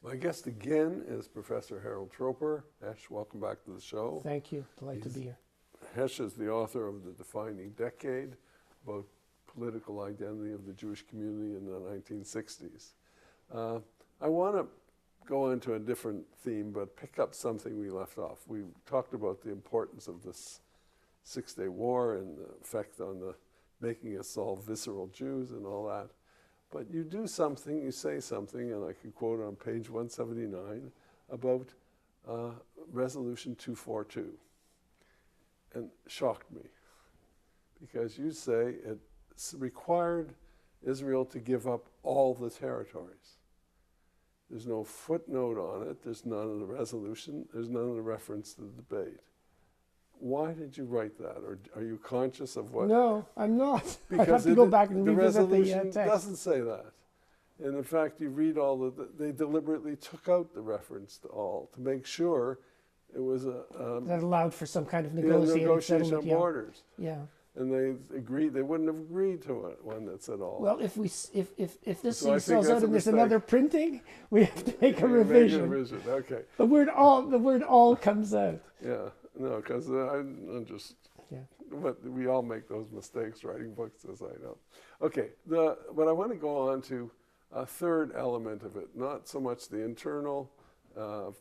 My guest again is Professor Harold Troper. Hesh, welcome back to the show. Thank you. Delighted to be here. Hesh is the author of The Defining Decade, about political identity of the Jewish community in the 1960s. I want to go into a different theme, but pick up something we left off. We talked about the importance of this Six-Day War and the effect on the making us all visceral Jews and all that. But you do something, you say something, and I can quote on page 179 about Resolution 242. And shocked me, because you say it required Israel to give up all the territories. There's no footnote on it, there's none in the resolution, there's none in the reference to the debate. Why did you write that? Or are you conscious of what? No, I'm not. Because I have to go back and revisit the resolution text. doesn't say that. And in fact, you read all of they deliberately took out the reference to all to make sure it was that allowed for some kind of negotiation on borders. Yeah. And they agreed, they wouldn't have agreed to one that said all. Well, if this So I thing think sells that's out a and there's mistake. another printing, we have to make a Make revision. Okay. The word all comes out. Yeah. No, because I'm just. Yeah. But we all make those mistakes writing books, as I know. Okay. But I want to go on to a third element of it, not so much the internal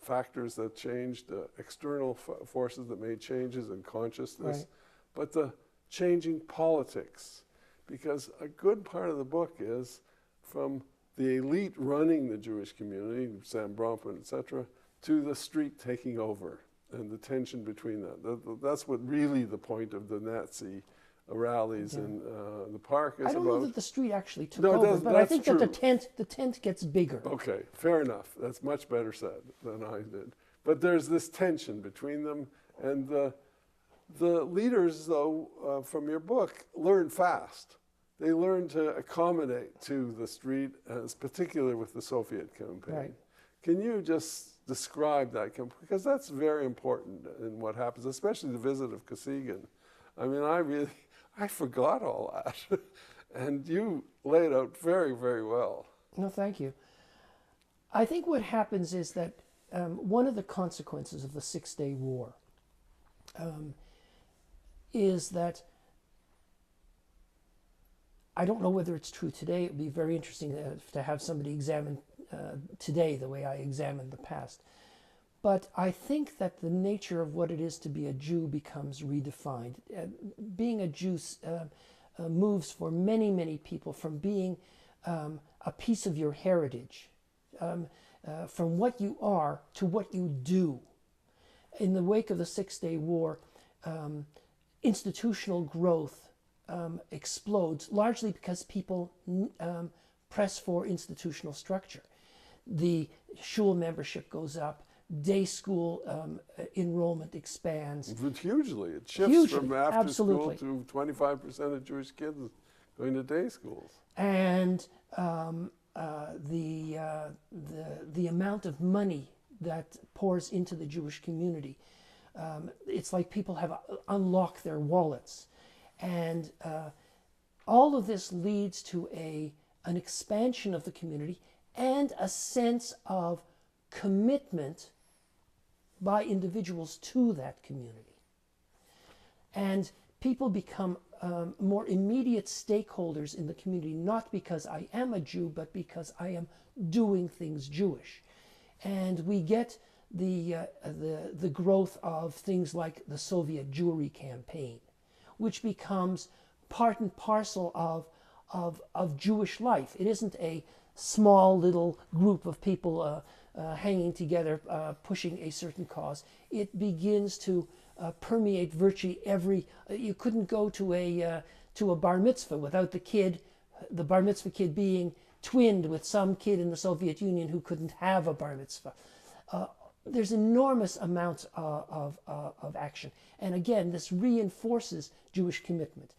factors that changed, the external forces that made changes in consciousness, Right. but the changing politics. Because a good part of the book is from the elite running the Jewish community, Sam Bronfman, etc., to the street taking over and the tension between that. That's what really the point of the Nazi rallies in the park is I don't about. know that the street actually took No, over, but I that's think true. that the tent gets bigger. Okay, fair enough. That's much better said than I did. But there's this tension between them, and the leaders, though, from your book, learn fast. They learn to accommodate to the street, particularly with the Soviet campaign. Right. Can you just describe that? Because that's very important in what happens, especially the visit of Kosygin. I mean, I forgot all that. And you lay it out very, very well. No, thank you. I think what happens is that one of the consequences of the Six-Day War is that, I don't know whether it's true today. It would be very interesting to have somebody examine today the way I examined the past. But I think that the nature of what it is to be a Jew becomes redefined. Being a Jew moves for many, many people from being a piece of your heritage, from what you are to what you do. In the wake of the Six-Day War, institutional growth explodes, largely because people press for institutional structure. The shul membership goes up, day school enrollment expands. But hugely. It shifts Hugely, from after absolutely. school to 25% of Jewish kids going to day schools. And the amount of money that pours into the Jewish community, it's like people have unlocked their wallets. And all of this leads to an expansion of the community and a sense of commitment by individuals to that community. And people become more immediate stakeholders in the community, not because I am a Jew, but because I am doing things Jewish. And we get the growth of things like the Soviet Jewry campaign, which becomes part and parcel of Jewish life. It isn't a small little group of people hanging together, pushing a certain cause. It begins to permeate virtually every. You couldn't go to a bar mitzvah without the bar mitzvah kid being twinned with some kid in the Soviet Union who couldn't have a bar mitzvah. There's enormous amounts of action, and again, this reinforces Jewish commitment.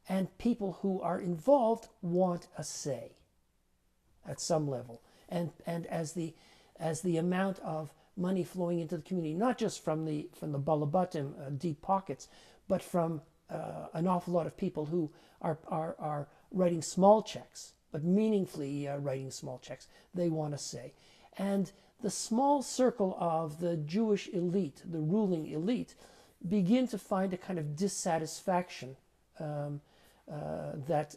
And people who are involved want a say at some level, and as the amount of money flowing into the community, not just from the balabatim, deep pockets, but from an awful lot of people who are writing small checks, but meaningfully writing small checks. They want to say. And the small circle of the Jewish elite, the ruling elite, begin to find a kind of dissatisfaction that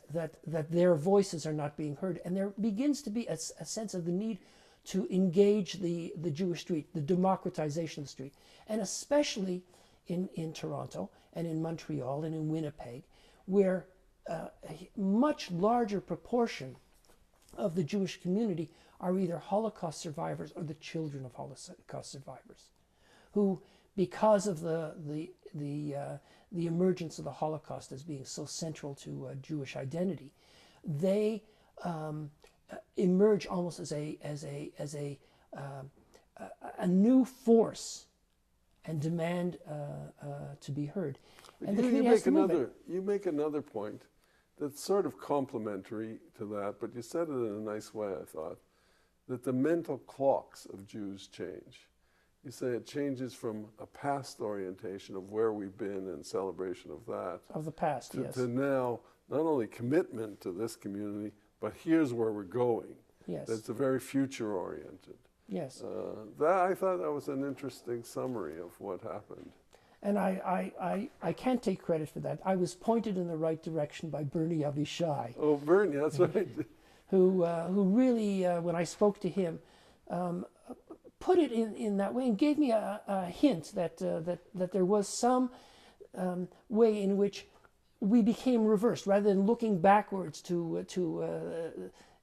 their voices are not being heard. And there begins to be a sense of the need to engage the Jewish street, the democratization of the street. And especially in Toronto and in Montreal and in Winnipeg, where a much larger proportion of the Jewish community are either Holocaust survivors or the children of Holocaust survivors, who, because of the emergence of the Holocaust as being so central to Jewish identity, they emerge almost as a new force and demand to be heard. And the community has to move it. You make another point that's sort of complementary to that, but you said it in a nice way, I thought, that the mental clocks of Jews change. You say it changes from a past orientation of where we've been and celebration of that. Of the past, yes. To now, not only commitment to this community, but here's where we're going. Yes. That's a very future-oriented. Yes. I thought that was an interesting summary of what happened. And I can't take credit for that. I was pointed in the right direction by Bernie Avishai. Oh, Bernie, that's right. Who really, when I spoke to him, put it in that way and gave me a hint that there was some way in which we became reversed, rather than looking backwards to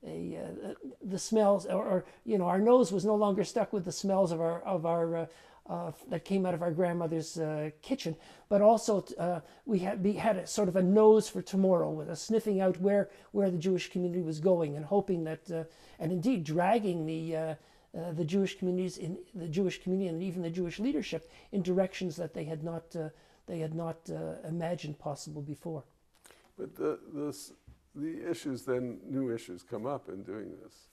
the smells, or our nose was no longer stuck with the smells of our that came out of our grandmother's kitchen, but also we had a sort of a nose for tomorrow, with a sniffing out where the Jewish community was going, and hoping that, and indeed dragging the Jewish communities, in the Jewish community and even the Jewish leadership, in directions that they had not imagined possible before. But the issues then, new issues come up in doing this.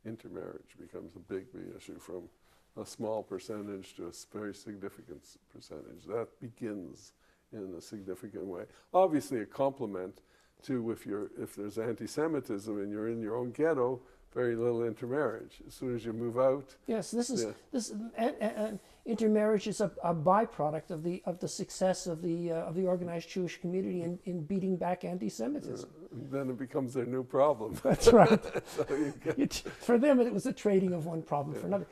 Intermarriage becomes a big issue, from a small percentage to a very significant percentage. That begins in a significant way. Obviously a complement to if there's anti-Semitism and you're in your own ghetto, very little intermarriage. As soon as you move out. Yes, intermarriage is a byproduct of the success of the organized Jewish community in beating back anti-Semitism. Then it becomes their new problem. That's right. So for them, it was a trading of one problem for another.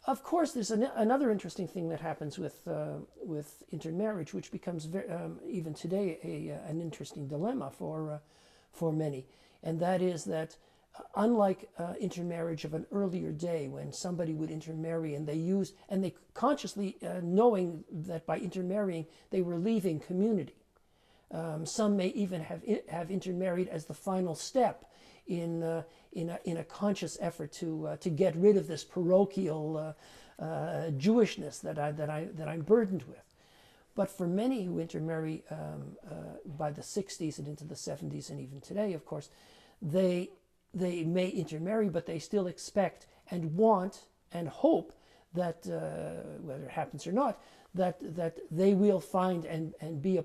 Of course, there's another interesting thing that happens with intermarriage, which becomes even today an interesting dilemma for many, and that is that, unlike intermarriage of an earlier day, when somebody would intermarry and they consciously knowing that by intermarrying they were leaving community. Some may even have intermarried as the final step in a conscious effort to get rid of this parochial Jewishness that I'm burdened with. But for many who intermarry by the 60s and into the 70s and even today, of course, they may intermarry, but they still expect and want and hope that, whether it happens or not, that they will find and be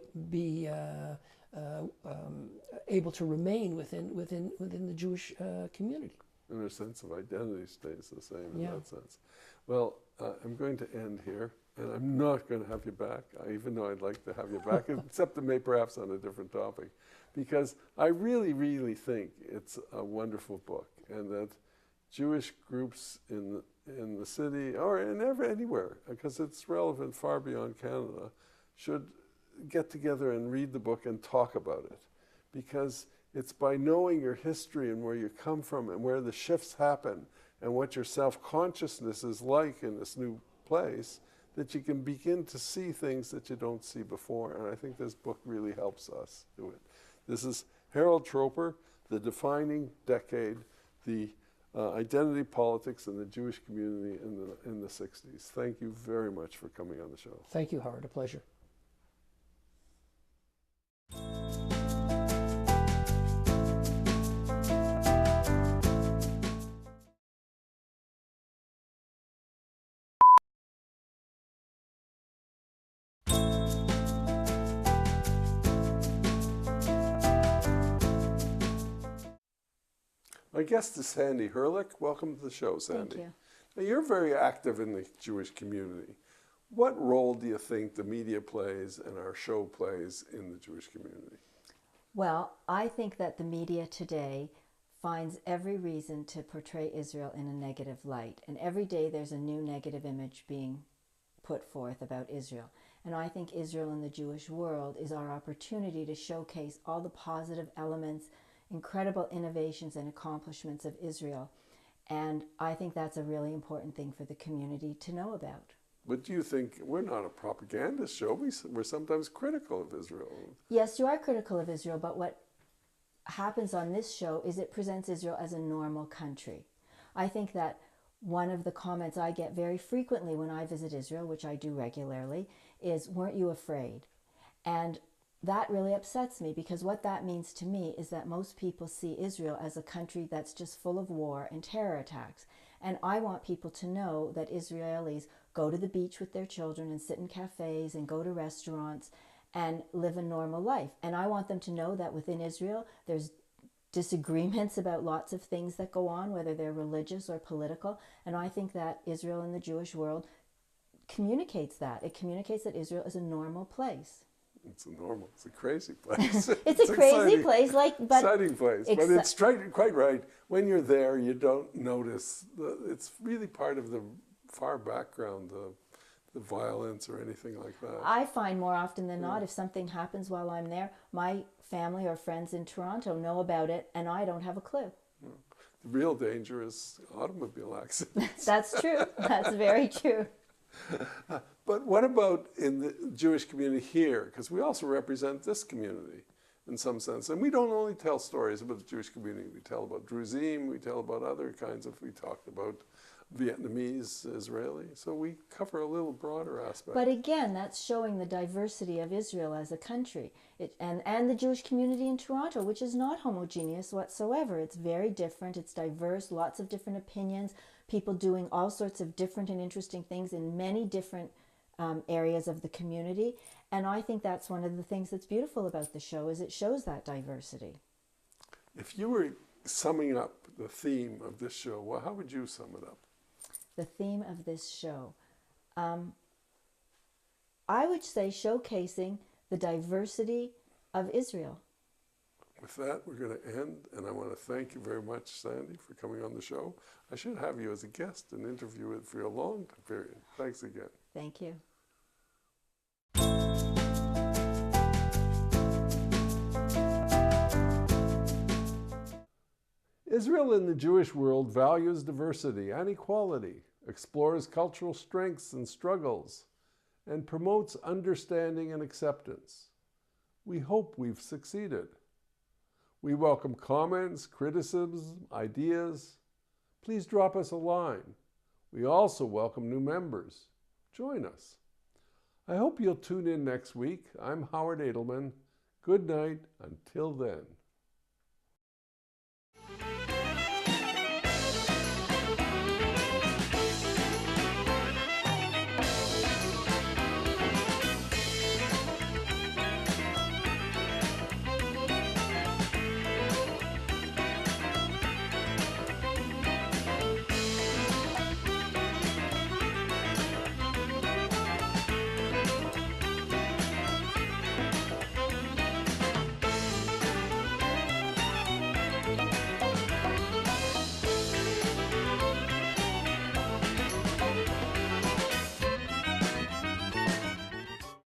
able to remain within the Jewish community. And their sense of identity stays the same in Yeah. that sense. Well, I'm going to end here, and I'm not going to have you back, even though I'd like to have you back, except perhaps on a different topic, because I really, really think it's a wonderful book, and that Jewish groups in the city, or anywhere, because it's relevant far beyond Canada, should get together and read the book and talk about it, because it's by knowing your history and where you come from and where the shifts happen and what your self-consciousness is like in this new place, that you can begin to see things that you don't see before. And I think this book really helps us do it. This is Harold Troper, The Defining Decade, the Identity Politics in the Jewish Community in the 60s. Thank you very much for coming on the show. Thank you, Howard. A pleasure. My guest is Sandy Herlick. Welcome to the show, Sandy. Thank you. Now, you're very active in the Jewish community. What role do you think the media plays and our show plays in the Jewish community? Well, I think that the media today finds every reason to portray Israel in a negative light. And every day there's a new negative image being put forth about Israel. And I think Israel in the Jewish world is our opportunity to showcase all the positive elements, incredible innovations and accomplishments of Israel. And I think that's a really important thing for the community to know about. But do you think we're not a propaganda show? We're sometimes critical of Israel. Yes, you are critical of Israel, but what happens on this show is it presents Israel as a normal country. I think that one of the comments I get very frequently when I visit Israel, which I do regularly, is, "Weren't you afraid?" And that really upsets me, because what that means to me is that most people see Israel as a country that's just full of war and terror attacks. And I want people to know that Israelis go to the beach with their children and sit in cafes and go to restaurants and live a normal life. And I want them to know that within Israel, there's disagreements about lots of things that go on, whether they're religious or political. And I think that Israel and the Jewish world communicates that. It communicates that Israel is a normal place. It's a crazy place. It's a crazy place, but exciting place. But it's quite right. When you're there, you don't notice. It's really part of the far background, the violence or anything like that. I find more often than not, if something happens while I'm there, my family or friends in Toronto know about it, and I don't have a clue. The real danger is automobile accidents. That's true. That's very true. But what about in the Jewish community here? Because we also represent this community in some sense. And we don't only tell stories about the Jewish community. We tell about Druzim, we tell about other kinds of, we talked about Vietnamese, Israeli. So we cover a little broader aspect. But again, that's showing the diversity of Israel as a country. And the Jewish community in Toronto, which is not homogeneous whatsoever. It's very different. It's diverse, lots of different opinions, people doing all sorts of different and interesting things in many different areas of the community. And I think that's one of the things that's beautiful about the show, is it shows that diversity. If you were summing up the theme of this show, well, how would you sum it up? The theme of this show, I would say showcasing the diversity of Israel. With that, we're going to end, and I want to thank you very much, Sandy, for coming on the show. I should have you as a guest and interview it for a long period. Thanks again. Thank you. Israel in the Jewish world values diversity and equality, explores cultural strengths and struggles, and promotes understanding and acceptance. We hope we've succeeded. We welcome comments, criticisms, ideas. Please drop us a line. We also welcome new members. Join us. I hope you'll tune in next week. I'm Howard Edelman. Good night until then.